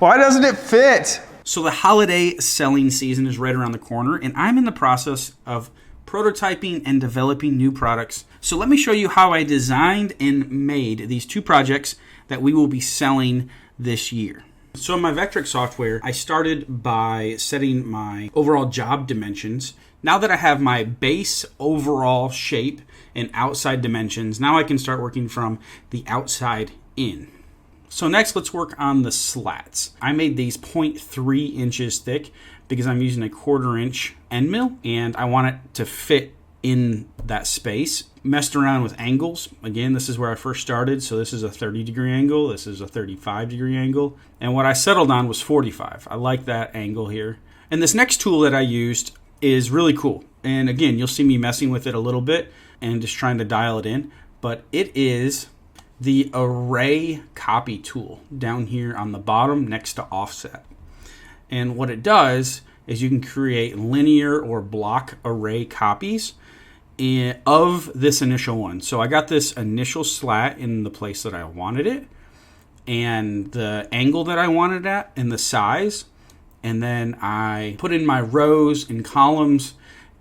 Why doesn't it fit? So the holiday selling season is right around the corner, and I'm in the process of prototyping and developing new products. So let me show you how I designed and made these two projects that we will be selling this year. So in my Vectric software, I started by setting my overall job dimensions. Now that I have my base overall shape and outside dimensions, now I can start working from the outside in. So next, let's work on the slats. I made these 0.3 inches thick because I'm using a 1/4 inch end mill and I want it to fit in that space. Messed around with angles. Again, this is where I first started. So this is a 30-degree angle. This is a 35-degree angle. And what I settled on was 45. I like that angle here. And this next tool that I used is really cool. And again, you'll see me messing with it a little bit and just trying to dial it in. But it is the array copy tool down here on the bottom next to offset. And what it does is you can create linear or block array copies of this initial one. So I got this initial slat in the place that I wanted it, and the angle that I wanted at, and the size. And then I put in my rows and columns,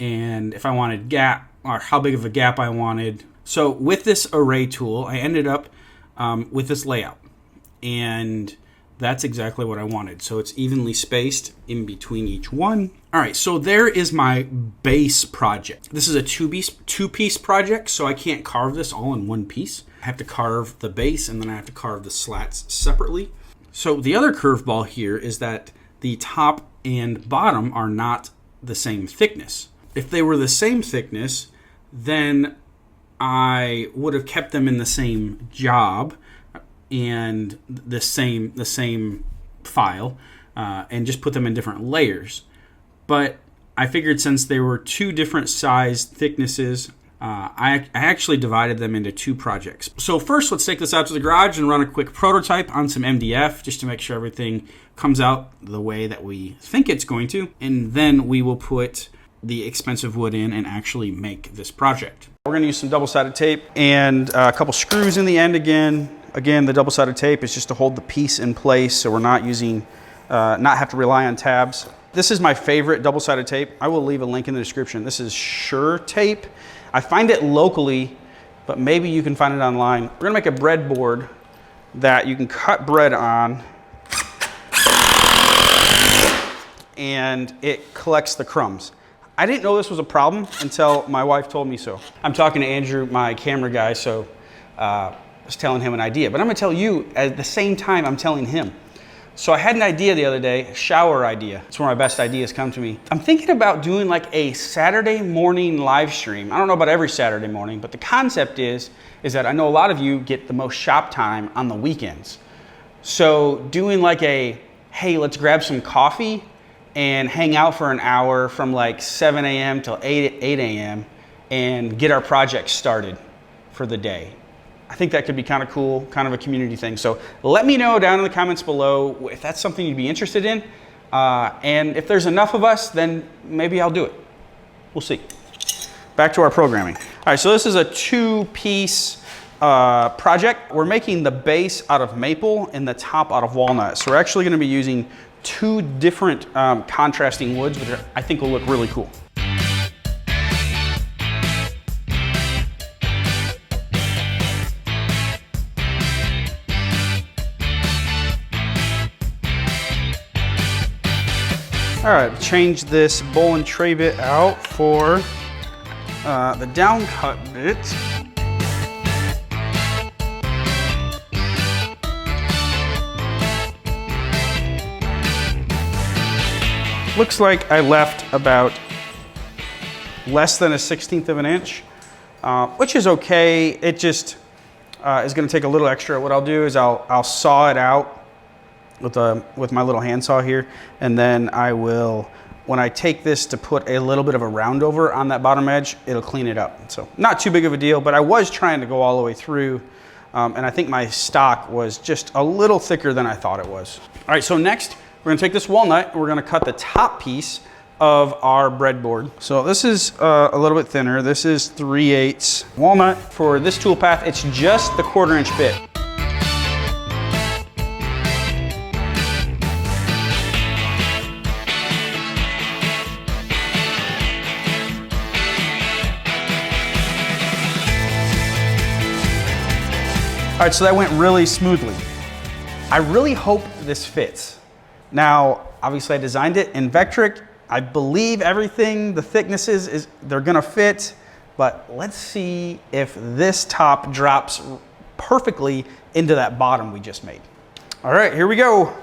and if I wanted gap, or how big of a gap I wanted. So with this array tool, I ended up with this layout. And that's exactly what I wanted. So it's evenly spaced in between each one. All right, so there is my base project. This is a two-piece project, so I can't carve this all in one piece. I have to carve the base, and then I have to carve the slats separately. So the other curveball here is that the top and bottom are not the same thickness. If they were the same thickness, then I would have kept them in the same job and the same file and just put them in different layers. But I figured since they were two different size thicknesses, I actually divided them into two projects. So first, let's take this out to the garage and run a quick prototype on some MDF just to make sure everything comes out the way that we think it's going to. And then we will put the expensive wood in and actually make this project. We're going to use some double-sided tape and a couple screws in the end again. Again, the double-sided tape is just to hold the piece in place so we're not using, not have to rely on tabs. This is my favorite double-sided tape. I will leave a link in the description. This is Sure tape. I find it locally, but maybe you can find it online. We're gonna make a breadboard that you can cut bread on and it collects the crumbs. I didn't know this was a problem until my wife told me so. I'm talking to Andrew, my camera guy, so I was telling him an idea, but I'm gonna tell you at the same time I'm telling him. So I had an idea the other day, a shower idea. It's where my best ideas come to me. I'm thinking about doing like a Saturday morning live stream. I don't know about every Saturday morning, but the concept is that I know a lot of you get the most shop time on the weekends. So doing like a, hey, let's grab some coffee and hang out for an hour from like 7 a.m. till 8 a.m. and get our project started for the day. I think that could be kind of cool, kind of a community thing. So let me know down in the comments below if that's something you'd be interested in. And if there's enough of us, then maybe I'll do it. We'll see. Back to our programming. All right, so this is a two-piece project. We're making the base out of maple and the top out of walnut. So we're actually gonna be using two different contrasting woods, which I think will look really cool. All right, change this bowl and tray bit out for the down cut bit. Looks like I left about less than a 1/16 of an inch, which is okay. It just is gonna take a little extra. What I'll do is I'll saw it out with my little handsaw here, and then I will, when I take this to put a little bit of a round over on that bottom edge, it'll clean it up. So not too big of a deal, but I was trying to go all the way through, and I think my stock was just a little thicker than I thought it was. All right, so next we're gonna take this walnut and we're gonna cut the top piece of our breadboard. So this is a little bit thinner. This is 3/8 walnut. For this tool path, it's just the 1/4 inch bit. All right, so that went really smoothly. I really hope this fits. Now, obviously I designed it in Vectric. I believe everything, the thicknesses, they're gonna fit, but let's see if this top drops perfectly into that bottom we just made. All right, here we go.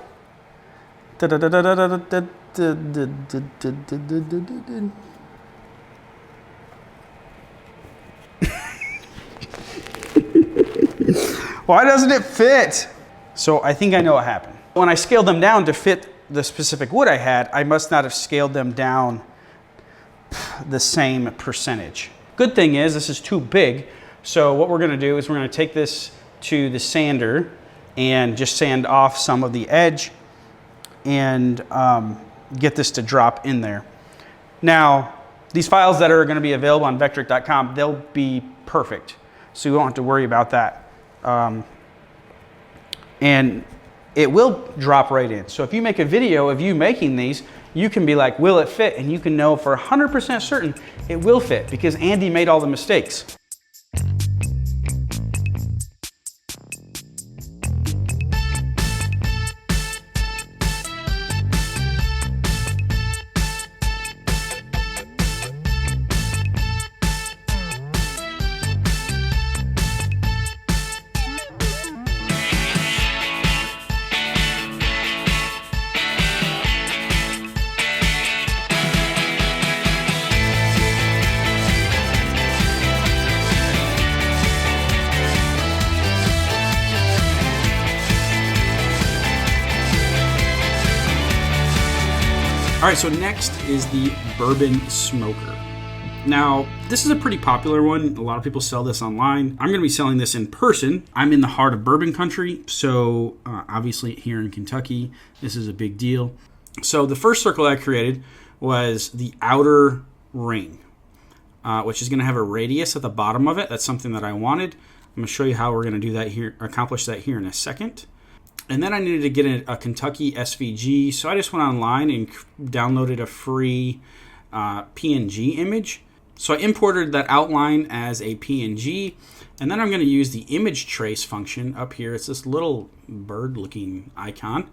Why doesn't it fit? So I think I know what happened. When I scaled them down to fit the specific wood I had, I must not have scaled them down the same percentage. Good thing is this is too big. So what we're gonna do is we're gonna take this to the sander and just sand off some of the edge and get this to drop in there. Now, these files that are gonna be available on vectric.com, they'll be perfect. So you won't have to worry about that. And it will drop right in. So if you make a video of you making these, you can be like, will it fit? And you can know for 100% certain it will fit because Andy made all the mistakes. All right, so next is the bourbon smoker. Now, this is a pretty popular one. A lot of people sell this online. I'm gonna be selling this in person. I'm in the heart of bourbon country, so obviously here in Kentucky, this is a big deal. So the first circle I created was the outer ring, which is gonna have a radius at the bottom of it. That's something that I wanted. I'm gonna show you how we're gonna do that here, accomplish that here in a second. And then I needed to get a Kentucky SVG, so I just went online and downloaded a free PNG image. So I imported that outline as a PNG, and then I'm going to use the image trace function up here. It's this little bird-looking icon,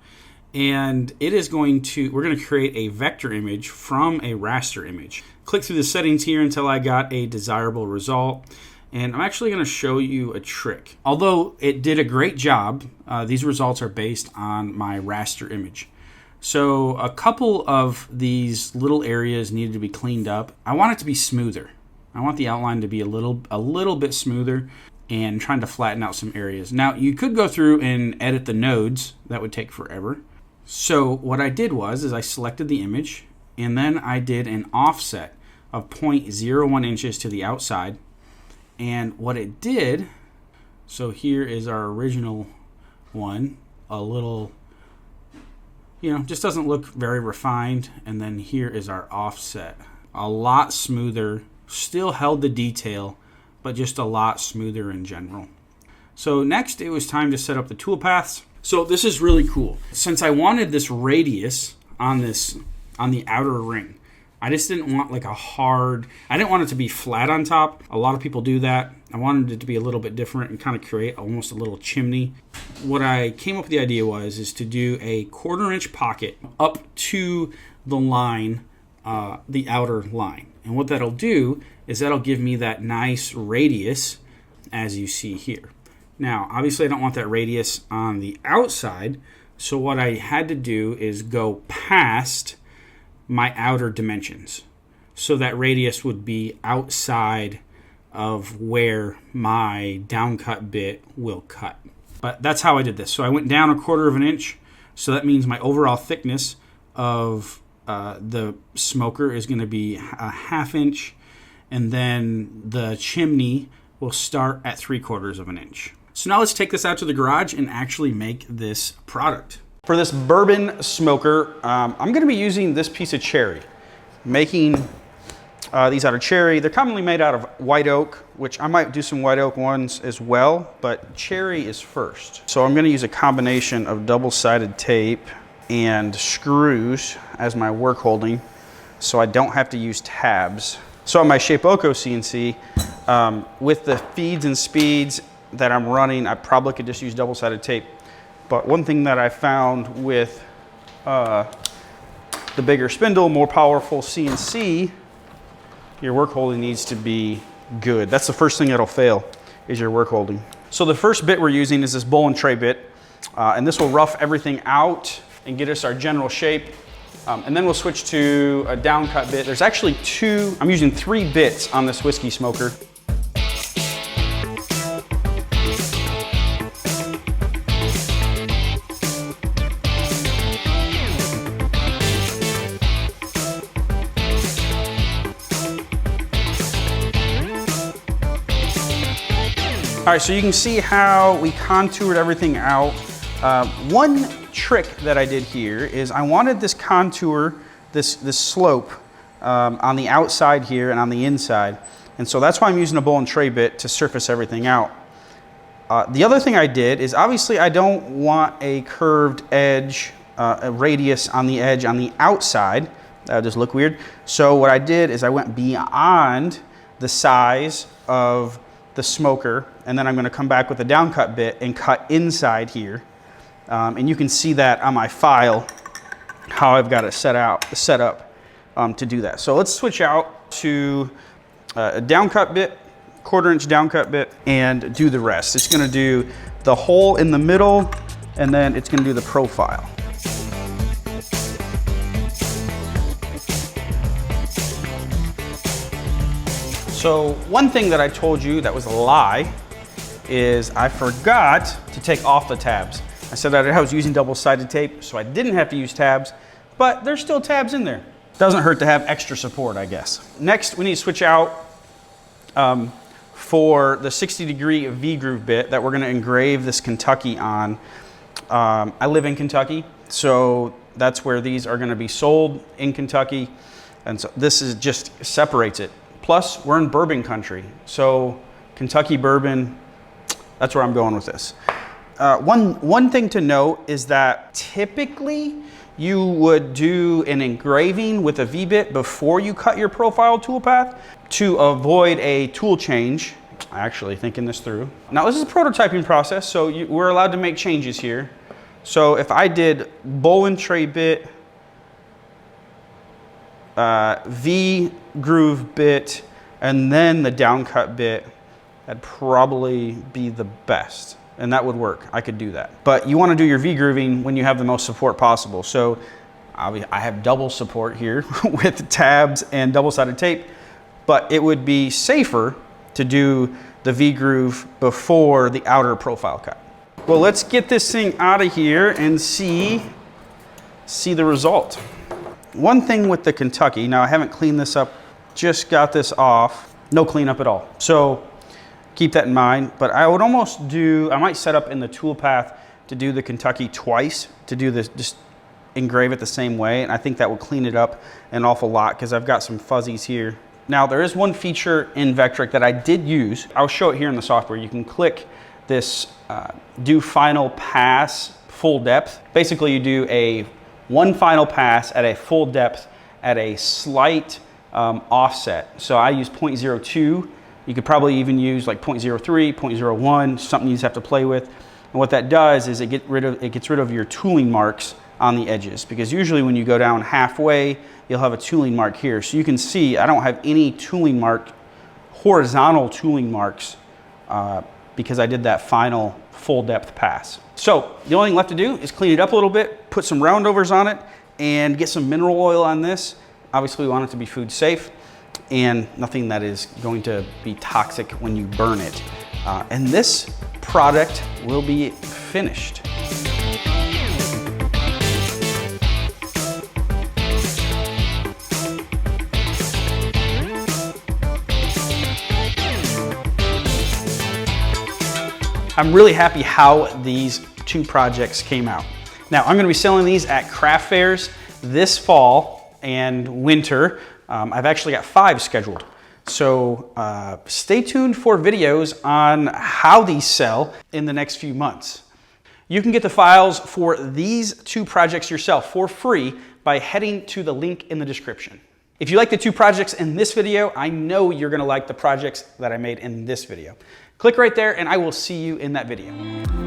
and it is going to, we're going to create a vector image from a raster image. Click through the settings here until I got a desirable result. And I'm actually going to show you a trick. Although it did a great job, these results are based on my raster image. So a couple of these little areas needed to be cleaned up. I want it to be smoother. I want the outline to be a little bit smoother and trying to flatten out some areas. Now you could go through and edit the nodes. That would take forever. So what I did was I selected the image and then I did an offset of 0.01 inches to the outside. And what it did, so here is our original one, a little, just doesn't look very refined. And then here is our offset, a lot smoother, still held the detail, but just a lot smoother in general. So next it was time to set up the toolpaths. So this is really cool. Since I wanted this radius on the outer ring, I just didn't want like I didn't want it to be flat on top. A lot of people do that. I wanted it to be a little bit different and kind of create almost a little chimney. What I came up with the idea is to do a 1/4 inch pocket up to the line, the outer line. And what that'll do is that'll give me that nice radius as you see here. Now, obviously I don't want that radius on the outside. So what I had to do is go past my outer dimensions. So that radius would be outside of where my downcut bit will cut. But that's how I did this. So I went down 1/4 inch. So that means my overall thickness of the smoker is going to be a 1/2 inch. And then the chimney will start at 3/4 inch. So now let's take this out to the garage and actually make this product. For this bourbon smoker, I'm going to be using this piece of cherry. Making these out of cherry. They're commonly made out of white oak, which I might do some white oak ones as well, but cherry is first. So I'm going to use a combination of double-sided tape and screws as my work holding so I don't have to use tabs. So on my Shapeoko CNC, with the feeds and speeds, that I'm running, I probably could just use double-sided tape. But one thing that I found with the bigger spindle, more powerful CNC, your work holding needs to be good. That's the first thing that'll fail, is your work holding. So the first bit we're using is this bowl and tray bit, and this will rough everything out and get us our general shape. And then we'll switch to a down cut bit. There's actually I'm using 3 bits on this whiskey smoker. All right, so you can see how we contoured everything out. One trick that I did here is I wanted this contour, this slope on the outside here and on the inside. And so that's why I'm using a bowl and tray bit to surface everything out. The other thing I did is obviously I don't want a curved edge, a radius on the edge on the outside. That would just look weird. So what I did is I went beyond the size of the smoker, and then I'm going to come back with a down cut bit and cut inside here. And you can see that on my file, how I've got it set up to do that. So let's switch out to a down cut bit, 1/4 inch down cut bit, and do the rest. It's going to do the hole in the middle, and then it's going to do the profile. So one thing that I told you that was a lie is I forgot to take off the tabs. I said that I was using double-sided tape, so I didn't have to use tabs, but there's still tabs in there. Doesn't hurt to have extra support, I guess. Next, we need to switch out for the 60-degree V-groove bit that we're gonna engrave this Kentucky on. I live in Kentucky, so that's where these are gonna be sold, in Kentucky. And so this is just separates it. Plus, we're in bourbon country, so Kentucky bourbon, that's where I'm going with this. One thing to note is that typically you would do an engraving with a V-bit before you cut your profile toolpath to avoid a tool change. Actually thinking this through. Now this is a prototyping process, so we're allowed to make changes here. So if I did bowl and tray bit, V groove bit, and then the down cut bit, that'd probably be the best. And that would work. I could do that. But you want to do your V grooving when you have the most support possible. So I have double support here with tabs and double-sided tape, but it would be safer to do the V groove before the outer profile cut. Well, let's get this thing out of here and see the result. One thing with the Kentucky, now I haven't cleaned this up, just got this off, no cleanup at all. So keep that in mind, but I would almost I might set up in the toolpath to do the Kentucky twice, to do this, just engrave it the same way, and I think that will clean it up an awful lot because I've got some fuzzies here. Now there is one feature in Vectric that I did use. I'll show it here in the software. You can click this do final pass full depth. Basically you do one final pass at a full depth at a slight offset. So I use 0.02. You could probably even use like 0.03, 0.01, something you just have to play with. And what that does is it gets rid of your tooling marks on the edges, because usually when you go down halfway, you'll have a tooling mark here. So you can see I don't have any tooling mark, horizontal tooling marks, because I did that final full depth pass. So the only thing left to do is clean it up a little bit, put some roundovers on it, and get some mineral oil on this. Obviously we want it to be food safe and nothing that is going to be toxic when you burn it. And this product will be finished. I'm really happy how these two projects came out. Now, I'm gonna be selling these at craft fairs this fall and winter. I've actually got 5 scheduled. So stay tuned for videos on how these sell in the next few months. You can get the files for these 2 projects yourself for free by heading to the link in the description. If you like the two projects in this video, I know you're gonna like the projects that I made in this video. Click right there and I will see you in that video.